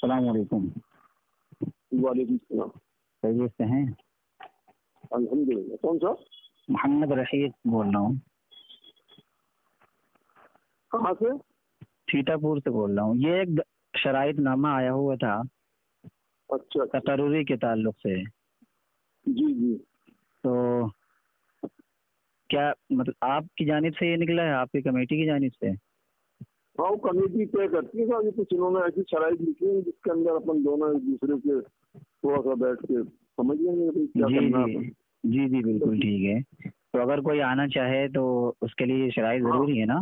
السلام علیکم۔ وعلیکم السلام۔ خیریت سے ہیں؟ الحمدللہ۔ کون سا؟ محمد رشید بول رہا ہوں۔ کہاں سے؟ سیتا پور سے بول رہا ہوں۔ یہ ایک شرائط نامہ آیا ہوا تھا اچھا تقرری کے تعلق سے۔ جی جی۔ تو کیا مطلب آپ کی جانب سے یہ نکلا ہے، آپ کی کمیٹی کی جانب سے؟ ہاں، وہ کمیٹی طے کرتی ہے کہ کچھ انہوں نے ایسی شرائط لکھی ہیں جس کے اندر اپن دونوں ایک دوسرے کے تھوڑا سا بیٹھ کے سمجھ لیں گے کیا کرنا ہے۔ جی جی بالکل ٹھیک ہے۔ تو اگر کوئی آنا چاہے تو اس کے لیے شرائط ضروری ہے نا؟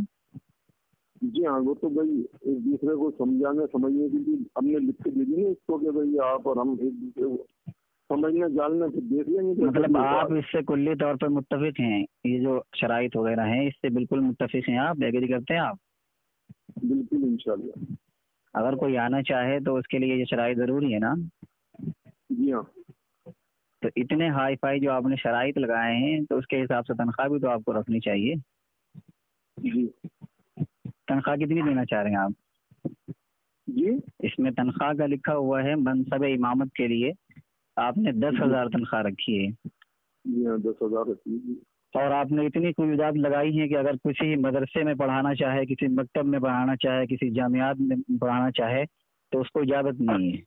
جی ہاں، وہ تو بھائی ایک دوسرے کو سمجھانے سمجھنے کے لیے ہم نے لکھ کے دے دی نا اس کو کہ بھائی آپ اور ہم ایک دوسرے کو سمجھنا جاننا پھر دیکھ لیں گے۔ مطلب آپ اس سے کلی طور پر متفق ہیں؟ یہ جو شرائط وغیرہ ہیں اس سے بالکل متفق ہیں آپ؟ ایگری کرتے ہیں آپ؟ بالکل انشاءاللہ۔ اگر کوئی آنا چاہے تو اس کے لیے یہ شرائط ضروری ہے نا؟ جی ہاں۔ تو اتنے ہائی فائی جو آپ نے شرائط لگائے ہیں تو اس کے حساب سے تنخواہ بھی تو آپ کو رکھنی چاہیے۔ جی۔ تنخواہ کتنی دینا چاہ رہے ہیں آپ؟ جی اس میں تنخواہ کا لکھا ہوا ہے منصب امامت کے لیے آپ نے 10,000 تنخواہ رکھی ہے۔ جی ہاں، 10,000 رکھی ہے۔ اور آپ نے اتنی قیودات لگائی ہیں کہ اگر کسی مدرسے میں پڑھانا چاہے، کسی مکتب میں پڑھانا چاہے، کسی جامعات میں پڑھانا چاہے تو اس کو اجازت نہیں ہے۔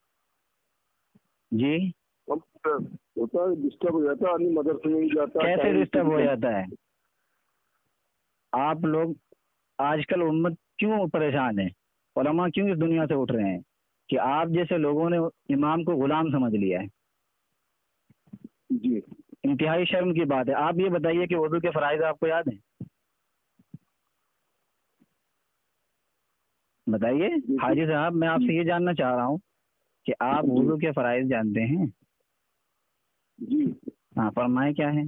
جی ہوتا ہے، ڈسٹرب ہو جاتا ہے آدمی، مدرسے میں بھی جاتا ہے۔ کیسے ڈسٹرب ہو جاتا ہے؟ آپ لوگ آج کل امت کیوں پریشان ہے؟ علماء کیوں اس دنیا سے اٹھ رہے ہیں کہ آپ جیسے لوگوں نے امام کو غلام سمجھ لیا ہے۔ جی انتہائی شرم کی بات ہے۔ آپ یہ بتائیے کہ وضو کے فرائض آپ کو یاد ہیں؟ بتائیے حاجی صاحب، میں آپ سے یہ جاننا چاہ رہا ہوں کہ آپ وضو کے فرائض جانتے ہیں؟ جی ہاں فرمائیں کیا ہے؟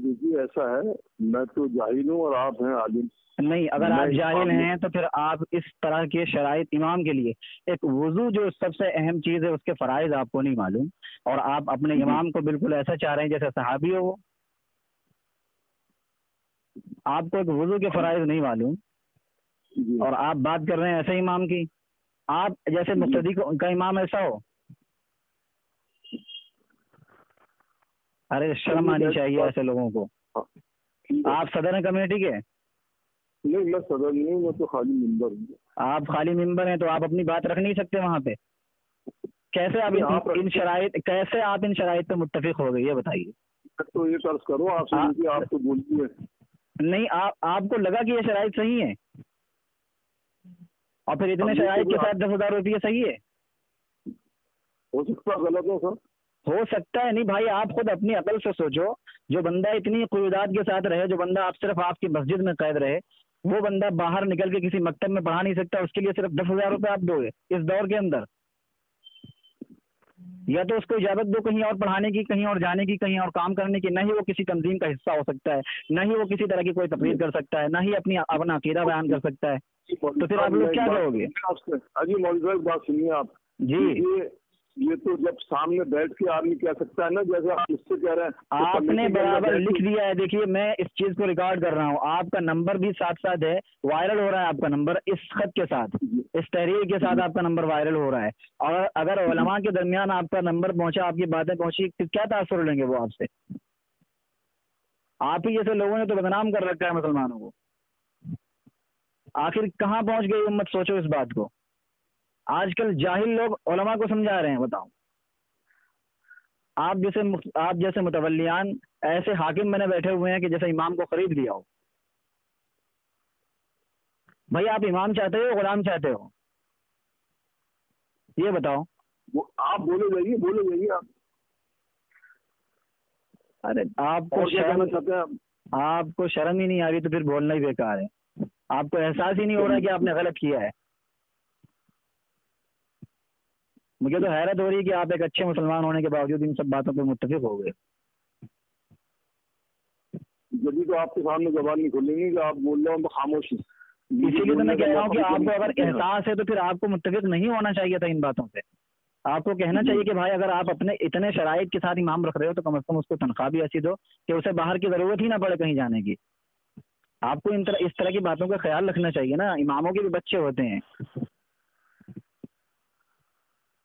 دیکھیے ایسا ہے، میں تو جاہل ہوں اور آپ ہیں عالم۔ نہیں، اگر آپ جاہل ہیں تو پھر آپ اس طرح کے شرائط امام کے لیے، ایک وضو جو سب سے اہم چیز ہے اس کے فرائض آپ کو نہیں معلوم، اور آپ اپنے امام کو بالکل ایسا چاہ رہے ہیں جیسے صحابی ہو وہ۔ آپ کو ایک وضو کے فرائض نہیں معلوم اور آپ بات کر رہے ہیں ایسے امام کی؟ آپ جیسے مقتدی کا امام ایسا ہو؟ ارے شرم آنی چاہیے ایسے لوگوں کو۔ آپ صدر ہیں کمیٹی کے؟ نہیں، میں صدر نہیں ہوں، میں تو خالی ممبر ہوں۔ آپ خالی ممبر ہیں تو آپ اپنی بات رکھ نہیں سکتے وہاں پہ؟ کیسے آپ ان شرائط پہ متفق ہو گئے یہ بتائیے؟ تو یہ قرض کرو آپ سے، آپ تو بولتی ہے نہیں، آپ کو لگا کہ یہ شرائط صحیح ہے اور پھر اتنے شرائط کے ساتھ 10,000 روپیہ صحیح ہے؟ ہو سکتا ہے غلط ہو سر۔ ہو سکتا ہے نہیں بھائی، آپ خود اپنی عقل سے سوچو۔ جو بندہ اتنی قیودات کے ساتھ رہے، جو بندہ صرف آپ کی مسجد میں قید رہے، وہ بندہ باہر نکل کے کسی مکتب میں پڑھا نہیں سکتا، اس کے لیے صرف 10,000 روپے آپ دو گے اس دور کے اندر؟ یا تو اس کو اجازت دو کہیں اور پڑھانے کی، کہیں اور جانے کی، کہیں اور کام کرنے کی۔ نہ ہی وہ کسی تنظیم کا حصہ ہو سکتا ہے، نہ ہی وہ کسی طرح کی کوئی تقریر کر سکتا ہے، نہ ہی اپنا عقیدہ بیان کر سکتا ہے، تو پھر آپ لوگ کیا کہو گے؟ اجی مولوی صاحب بات سنیے آپ جی۔ یہ تو جب سامنے بیٹھ کے آدمی کہہ سکتا ہے نا، جیسے آپ مجھ سے کہہ رہے ہیں آپ نے برابر لکھ دیا ہے۔ دیکھیے میں اس چیز کو ریکارڈ کر رہا ہوں، آپ کا نمبر بھی ساتھ ساتھ ہے، وائرل ہو رہا ہے آپ کا نمبر اس خط کے ساتھ، اس تحریر کے ساتھ آپ کا نمبر وائرل ہو رہا ہے۔ اور اگر علماء کے درمیان آپ کا نمبر پہنچا، آپ کی باتیں پہنچی، پھر کیا تاثر لیں گے وہ آپ سے؟ آپ ہی جیسے لوگوں نے تو بدنام کر رکھا ہے مسلمانوں کو۔ آخر کہاں پہنچ گئی امت؟ سوچو اس بات کو۔ آج کل جاہل لوگ علماء کو سمجھا رہے ہیں، بتاؤ۔ آپ جیسے متولیان ایسے حاکم بنے بیٹھے ہوئے ہیں کہ جیسے امام کو خرید لیا ہو۔ بھائی آپ امام چاہتے ہو غلام چاہتے ہو؟ یہ بتاؤ۔ آپ بولے جائیے آپ۔ ارے آپ کو شرم ہی نہیں آ رہی تو پھر بولنا ہی بیکار ہے۔ آپ کو احساس ہی نہیں ہو رہا کہ آپ نے غلط کیا ہے۔ مجھے تو حیرت ہو رہی ہے کہ آپ ایک اچھے مسلمان ہونے کے باوجود ان سب باتوں پہ متفق ہو گئے۔ جبھی تو آپ کے سامنے زبان نہیں کھولیں گے کہ آپ بول رہے ہو تو خاموش۔ اسی لیے تو میں کہہ رہا ہوں کہ آپ کو اگر احساس ہے تو پھر آپ کو متفق نہیں ہونا چاہیے تھا ان باتوں سے۔ آپ کو کہنا چاہیے کہ بھائی اگر آپ اپنے اتنے شرائط کے ساتھ امام رکھ رہے ہو تو کم از کم اس کو تنخواہ بھی ایسی دو کہ اسے باہر کی ضرورت ہی نہ پڑے کہیں جانے کی۔ آپ کو اس طرح کی باتوں کا خیال رکھنا چاہیے نا، اماموں کے بھی بچے ہوتے ہیں۔